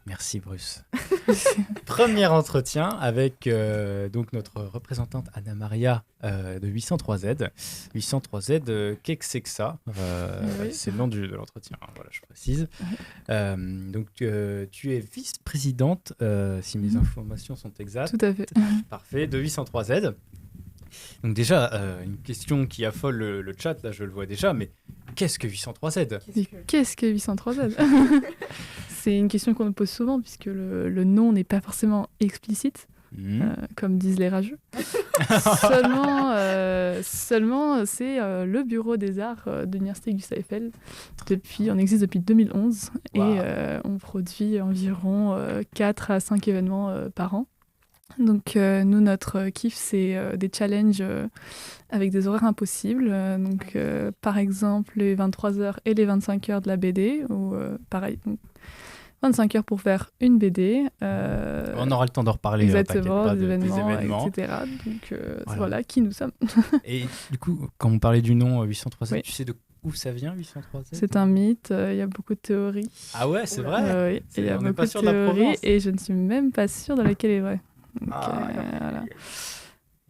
Merci Bruce. Premier entretien avec donc notre représentante Anna Maria de 803Z. 803Z, qu'est-ce que c'est que ça Oui. C'est le nom de l'entretien, hein, voilà, je précise. Oui. Donc tu es vice-présidente, si mes informations sont exactes. Tout à fait. Parfait, de 803Z. Donc déjà, une question qui affole le chat, là je le vois déjà, mais qu'est-ce que 803Z ? Qu'est-ce que 803Z? C'est une question qu'on nous pose souvent puisque le nom n'est pas forcément explicite, comme disent les rageux. Seulement c'est le bureau des arts de l'Université Gustave Eiffel. On existe depuis 2011 Wow. et on produit environ 4 à 5 événements par an. Donc nous, notre kiff, c'est des challenges avec des horaires impossibles. Par exemple, les 23h et les 25h de la BD, ou pareil, donc, 25 heures pour faire une BD. On aura le temps d'en reparler, Exactement, t'inquiète pas, des des événements, événements. etc. Donc Voilà. voilà qui nous sommes. Et du coup, quand on parlait du nom 803Z, Oui. tu sais de où ça vient 803Z ? C'est un mythe, il y a beaucoup de théories. Ah ouais, c'est vrai. Oui, il y a On n'est beaucoup pas de sûr de la théories Provence. et je ne suis même pas sûre de laquelle est vraie. Donc, voilà.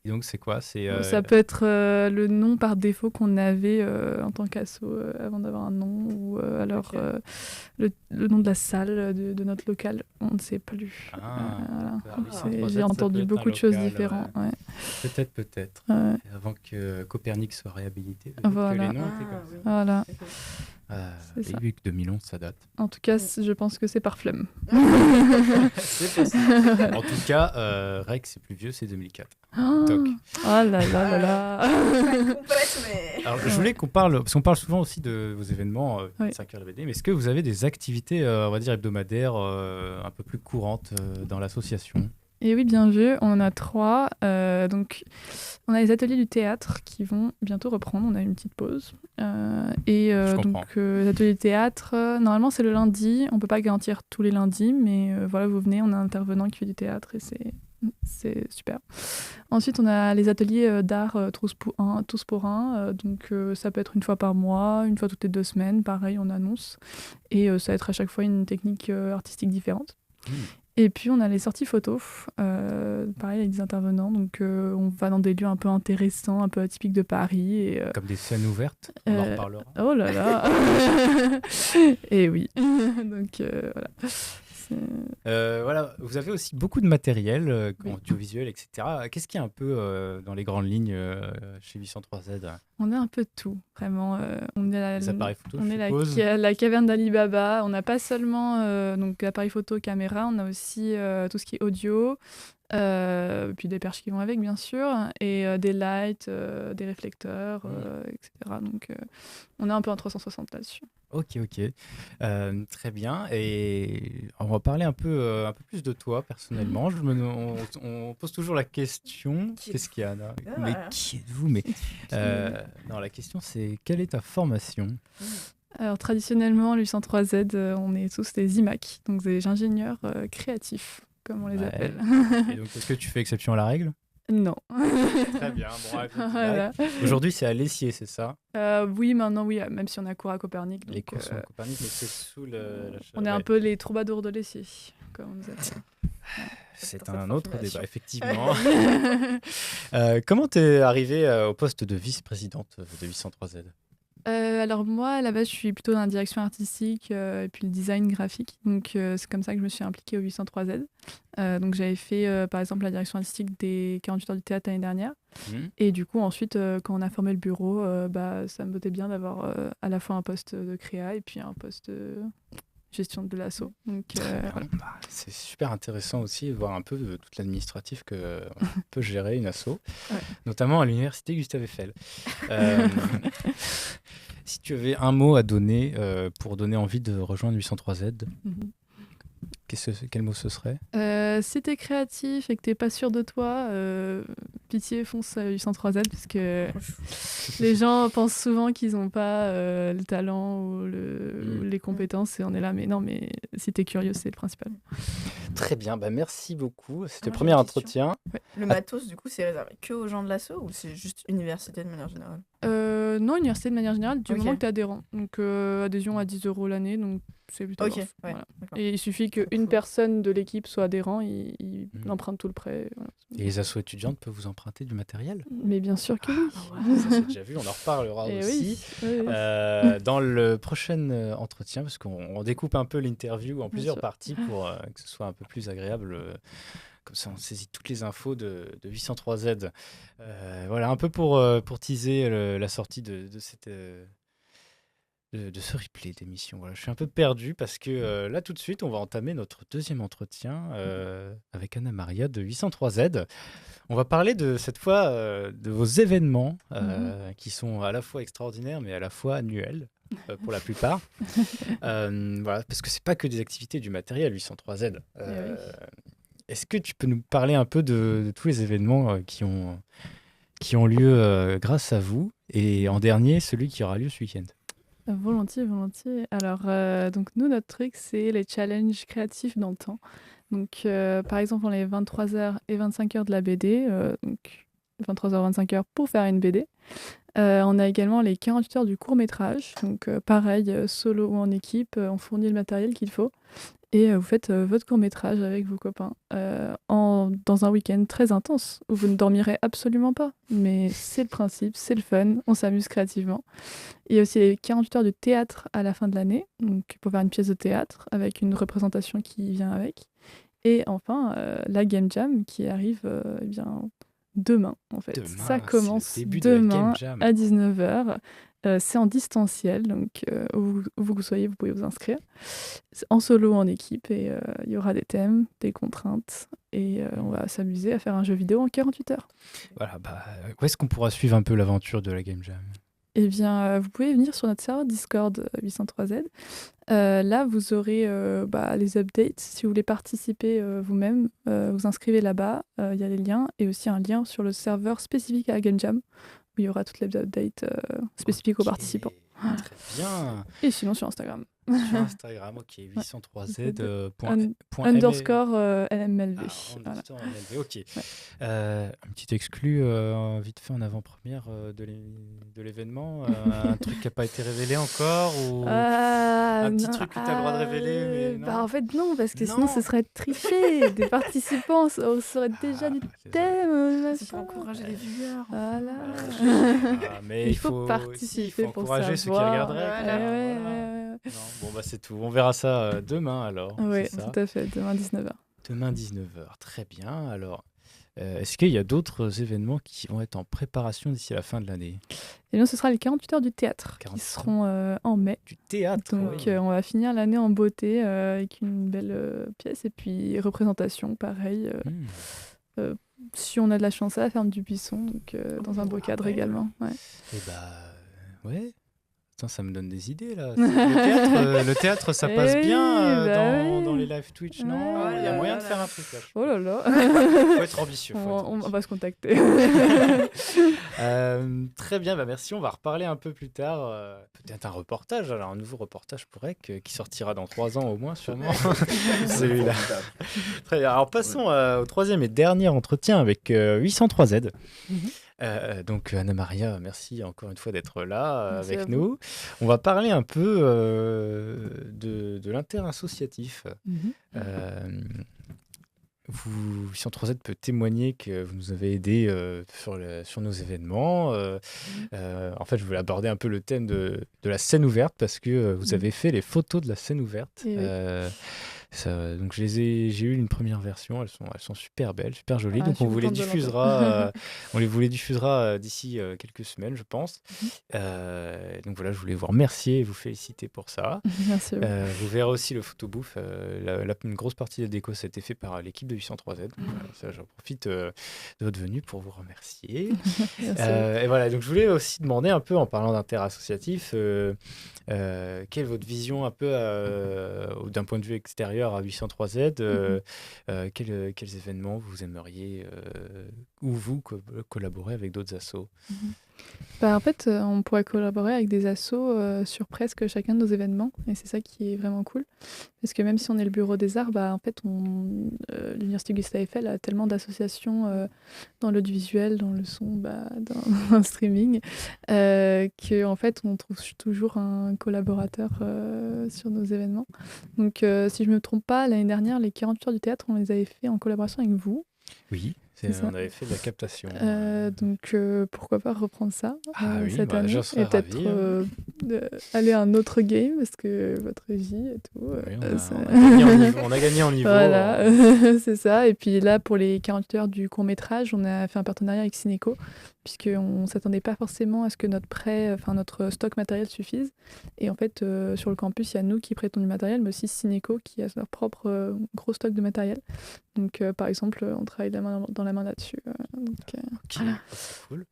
Et donc c'est quoi ? C'est Ça peut être le nom par défaut qu'on avait en tant qu'asso avant d'avoir un nom, ou alors le nom de la salle de notre local, on ne sait plus. Voilà. J'ai entendu beaucoup de choses différentes. Ouais. Peut-être. Ouais. Avant que Copernic soit réhabilité, Voilà. que les noms étaient comme ça. Voilà. Et ça. vu que 2011, ça date. En tout cas, je pense que c'est par flemme. C'est possible. En tout cas, Rex, c'est plus vieux, c'est 2004. Toc. Oh là là là là. Complète, mais... Alors, je voulais qu'on parle, parce qu'on parle souvent aussi de vos événements, Oui. 5 heures de BD, mais est-ce que vous avez des activités, on va dire, hebdomadaires un peu plus courantes dans l'association ? Et oui, bien vu, on en a 3. Donc, on a les ateliers du théâtre qui vont bientôt reprendre. On a une petite pause. Je comprends. Donc, les ateliers du théâtre, normalement, c'est le lundi. On ne peut pas garantir tous les lundis, mais voilà, vous venez, on a un intervenant qui fait du théâtre et c'est super. Ensuite, on a les ateliers d'art tous pour un. Donc, ça peut être une fois par mois, une fois toutes les 2 semaines. Pareil, on annonce. Et ça va être à chaque fois une technique artistique différente. Et puis, on a les sorties photos, pareil, avec des intervenants. Donc, on va dans des lieux un peu intéressants, un peu atypiques de Paris. Et, Comme des scènes ouvertes, on en reparlera. Oh là là. Et oui. Donc, voilà. Voilà, vous avez aussi beaucoup de matériel, audiovisuel, etc. Qu'est-ce qu'il y a un peu dans les grandes lignes chez 803Z ? On a un peu de tout, vraiment. On est Les appareils photo, on je est suppose. la caverne d'Ali Baba. On n'a pas seulement donc appareil photo, caméra, on a aussi tout ce qui est audio, puis des perches qui vont avec, bien sûr, et des lights, des réflecteurs, etc. Donc, on est un peu en 360 là-dessus. Ok. Très bien. Et on va parler un peu plus de toi, personnellement. On pose toujours la question, qu'est-ce qu'il y a là ? Mais qui êtes-vous ? Mais non, la question c'est, quelle est ta formation ? Alors, traditionnellement, l'U103Z, on est tous des IMAC, donc des ingénieurs créatifs, comme on les appelle. Et donc, est-ce que tu fais exception à la règle ? Non. Très bien. Bon, Voilà. Aujourd'hui, c'est à l'Essier, c'est ça ? Oui, maintenant, oui, même si on a cours à Copernic. Les donc, cours sont à Copernic, mais c'est sous la on est un peu les troubadours de l'Essier, comme on nous appelle. C'est un autre débat, effectivement. Comment t'es arrivée au poste de vice-présidente de 803Z ? Alors moi, à la base, je suis plutôt dans la direction artistique et puis le design graphique. Donc c'est comme ça que je me suis impliquée au 803Z. Donc j'avais fait par exemple la direction artistique des 48 heures du théâtre l'année dernière. Et du coup, ensuite, quand on a formé le bureau, ça me bottait bien d'avoir à la fois un poste de créa et puis un poste de gestion de l'asso. Donc voilà. C'est super intéressant aussi de voir un peu de toute l'administratif que peut gérer une asso, notamment à l'université Gustave Eiffel. Si tu avais un mot à donner pour donner envie de rejoindre 803Z, quel mot ce serait ? Si t'es créatif et que t'es pas sûr de toi, pitié, fonce à 803Z, parce que les gens pensent souvent qu'ils n'ont pas le talent ou les compétences, et on est là, mais non, mais si t'es curieux, c'est le principal. Très bien, merci beaucoup. C'était le premier entretien. Le matos, du coup, c'est réservé que aux gens de l'asso ou c'est juste université de manière générale ? Non, université de manière générale, du Ok. moment que tu es adhérent. Donc, adhésion à 10 € l'année, donc c'est plutôt Ok, worth. ouais, Voilà. d'accord. Et il suffit Trop qu'une cool. personne de l'équipe soit adhérent, il Mhm. emprunte tout le prêt. Voilà. Et les assos étudiantes peuvent vous emprunter du matériel? Mais bien sûr que oui. Ça c'est déjà vu, on en reparlera Et aussi. oui. Dans le prochain entretien, parce qu'on découpe un peu l'interview en plusieurs sûr. parties pour que ce soit un peu plus agréable. Comme ça, on saisit toutes les infos de 803Z. Voilà, un peu pour teaser la sortie de ce replay d'émission. Voilà, je suis un peu perdu parce que là, tout de suite, on va entamer notre deuxième entretien avec Anna Maria de 803Z. On va parler cette fois de vos événements qui sont à la fois extraordinaires mais à la fois annuels pour la plupart. Voilà, parce que c'est pas que des activités du matériel 803Z. Est-ce que tu peux nous parler un peu de tous les événements qui ont lieu grâce à vous et en dernier celui qui aura lieu ce week-end? Volontiers. Alors, donc nous, notre truc, c'est les challenges créatifs dans le temps. Donc, par exemple, on a les 23h et 25h de la BD, donc 23h, 25h pour faire une BD. On a également les 48 heures du court-métrage. Donc, pareil, solo ou en équipe, on fournit le matériel qu'il faut. Et vous faites votre court-métrage avec vos copains dans un week-end très intense où vous ne dormirez absolument pas. Mais c'est le principe, c'est le fun, on s'amuse créativement. Il y a aussi les 48 heures de théâtre à la fin de l'année, donc pour faire une pièce de théâtre avec une représentation qui vient avec. Et enfin, la Game Jam qui arrive eh bien, demain, en fait. Demain, Ça c'est commence le début de la Game demain Jam. à 19h. C'est en distanciel, donc où vous soyez, vous pouvez vous inscrire. C'est en solo ou en équipe, et il y aura des thèmes, des contraintes, et on va s'amuser à faire un jeu vidéo en 48 heures. Voilà, où est-ce qu'on pourra suivre un peu l'aventure de la Game Jam? Eh bien, vous pouvez venir sur notre serveur Discord 803Z. Là, vous aurez les updates. Si vous voulez participer vous-même, vous inscrivez là-bas. Il y a les liens et aussi un lien sur le serveur spécifique à la Game Jam où il y aura toutes les updates spécifiques aux participants. Très bien. Et sinon sur Instagram. Sur Instagram, ok, 803Z. Underscore LMLV. Voilà. Underscore LMV, ok. Un petit exclu, vite fait en avant-première de l'événement. Un truc qui n'a pas été révélé encore ou un petit truc que tu as le droit de révéler mais non. En fait, non, parce que Non. sinon ce serait tricher. Des participants auraient déjà du c'est ça. thème. C'est pour encourager les viewers. Voilà. Mais Il faut participer il faut pour encourager ceux qui savoir. regarderaient. Ouais. Non, bon, bah c'est tout. On verra ça demain alors. Oui, c'est ça. tout à fait, demain 19h. Demain 19h, très bien. Alors, est-ce qu'il y a d'autres événements qui vont être en préparation d'ici la fin de l'année? Et bien, ce sera les 48 heures du théâtre 48 qui seront en mai. Du théâtre. Donc, oui. on va finir l'année en beauté avec une belle pièce et puis représentation, pareil. Si on a de la chance, à la ferme du Buisson, donc dans un beau cadre ouais. également. Ouais. Et ouais. Attends, ça me donne des idées là. Le théâtre, ça passe Eh bien oui, bah dans oui. les live Twitch, non? Ouais, Il y a là, moyen là, de là. faire un truc là. Oh là là. Faut être ambitieux. On va se contacter. Très bien, merci. On va reparler un peu plus tard. Peut-être un reportage, alors un nouveau reportage pour Rec qui sortira dans 3 ans au moins, sûrement. Celui-là. Très bien. Alors passons au troisième et dernier entretien avec 803Z. Donc Anna Maria, merci encore une fois d'être là Merci à avec vous. nous. On va parler un peu de l'interassociatif. Vous, 803Z peut témoigner que vous nous avez aidés sur nos événements. En fait, je voulais aborder un peu le thème de la scène ouverte parce que vous avez fait les photos de la scène ouverte. Et oui. Donc j'ai eu une première version, elles sont super belles, super jolies. Ah, donc je suis on vous les contente de diffusera, d'ici quelques semaines, je pense. Donc voilà, je voulais vous remercier et vous féliciter pour ça. Merci à vous. Vous verrez aussi le photobouffe. Une grosse partie des décos ça a été fait par l'équipe de 803Z. Ça, j'en profite de votre venue pour vous remercier. Merci à vous. Et voilà, donc je voulais aussi demander un peu en parlant interassociatif, quelle est votre vision un peu d'un point de vue extérieur à 803Z, quels événements vous aimeriez où vous collaborez avec d'autres assos. En fait, on pourrait collaborer avec des assos sur presque chacun de nos événements, et c'est ça qui est vraiment cool. Parce que même si on est le bureau des arts, en fait, l'Université Gustave Eiffel a tellement d'associations dans l'audiovisuel, dans le son, dans le streaming, qu'en fait, on trouve toujours un collaborateur sur nos événements. Donc, si je ne me trompe pas, l'année dernière, les 48 heures du théâtre, on les avait fait en collaboration avec vous. Oui. On avait fait de la captation. Donc pourquoi pas reprendre ça cette année je serais et peut-être aller à un autre game parce que votre régie et tout. On a gagné en niveau. Voilà, c'est ça. Et puis là, pour les 48 heures du court-métrage, on a fait un partenariat avec Cinéco puisqu'on ne s'attendait pas forcément à ce que notre stock matériel suffise. Et en fait, sur le campus, il y a nous qui prêtons du matériel, mais aussi Cinéco qui a leur propre gros stock de matériel. Donc, par exemple, on travaille dans la main là-dessus. Ok, voilà. C'est cool.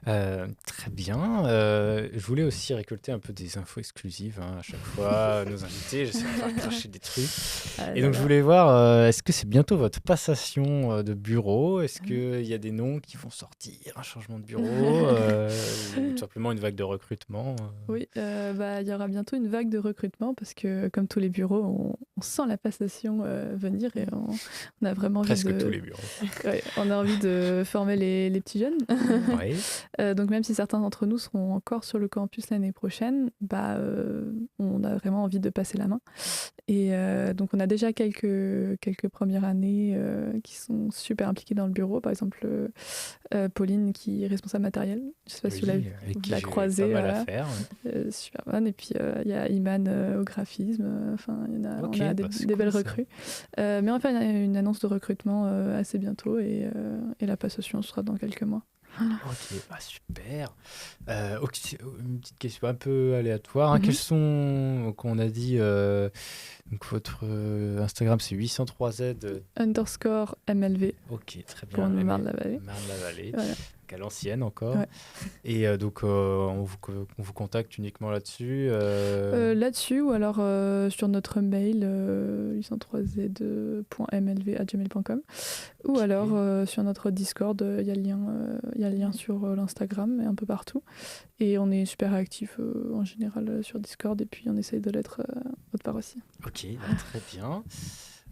Très bien. Je voulais aussi récolter un peu des infos exclusives à chaque fois. Nos invités, j'essaie de faire cracher des trucs. Et donc, je voulais voir, est-ce que c'est bientôt votre passation de bureau? Est-ce qu'il y a des noms qui vont sortir, un changement de bureau ou tout simplement une vague de recrutement Oui, il y aura bientôt une vague de recrutement parce que, comme tous les bureaux, on sent la passation venir et on a vraiment presque envie de... tous les bureaux. Ouais, on a envie de former les petits jeunes. Oui. Donc même si certains d'entre nous seront encore sur le campus l'année prochaine, on a vraiment envie de passer la main. Et donc on a déjà quelques premières années qui sont super impliquées dans le bureau. Par exemple, Pauline qui est responsable matériel. Je ne sais pas si vous la croisez. Pas mal à faire. Super bonne. Et puis il y a Iman au graphisme. On a des belles recrues. Mais on va faire une annonce de recrutement assez bientôt et la passation sera dans quelques mois. Ok, super. Une petite question un peu aléatoire. Quels sont, qu'on a dit, donc votre Instagram c'est 803Z _MLV. Ok, très bien. Pour Marne-la-Vallée. Marne-la-Vallée. Voilà. À l'ancienne encore. Ouais. Et donc on vous contacte uniquement là-dessus Là-dessus ou alors sur notre mail 803z.mlv@gmail.com ou alors sur notre Discord, il y a le lien sur l'Instagram et un peu partout. Et on est super actifs en général sur Discord et puis on essaye de l'être autre part aussi. Ok, très bien.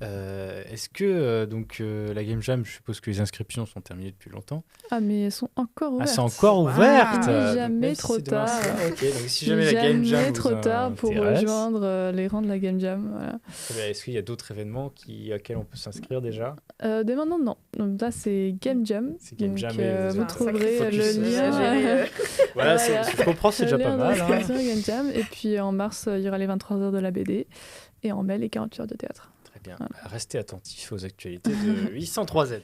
Est-ce que la Game Jam, je suppose que les inscriptions sont terminées depuis longtemps. Ah mais elles sont encore ouvertes. Ah, c'est encore ouverte. Il n'est jamais trop tard. Ok, donc si jamais la Game Jam jamais trop tard pour rejoindre les rangs de la Game Jam. Voilà. Est-ce qu'il y a d'autres événements auxquels on peut s'inscrire déjà? Dès maintenant, non. Donc là, c'est Game Jam. C'est Game Jam. Vous trouverez le lien. Voilà, je comprends, c'est déjà pas mal. Game Jam. Et puis en mars, il y aura les 23 heures de la BD. Et en mai, les 48 heures de théâtre. Très bien. Voilà. Restez attentifs aux actualités de 803Z.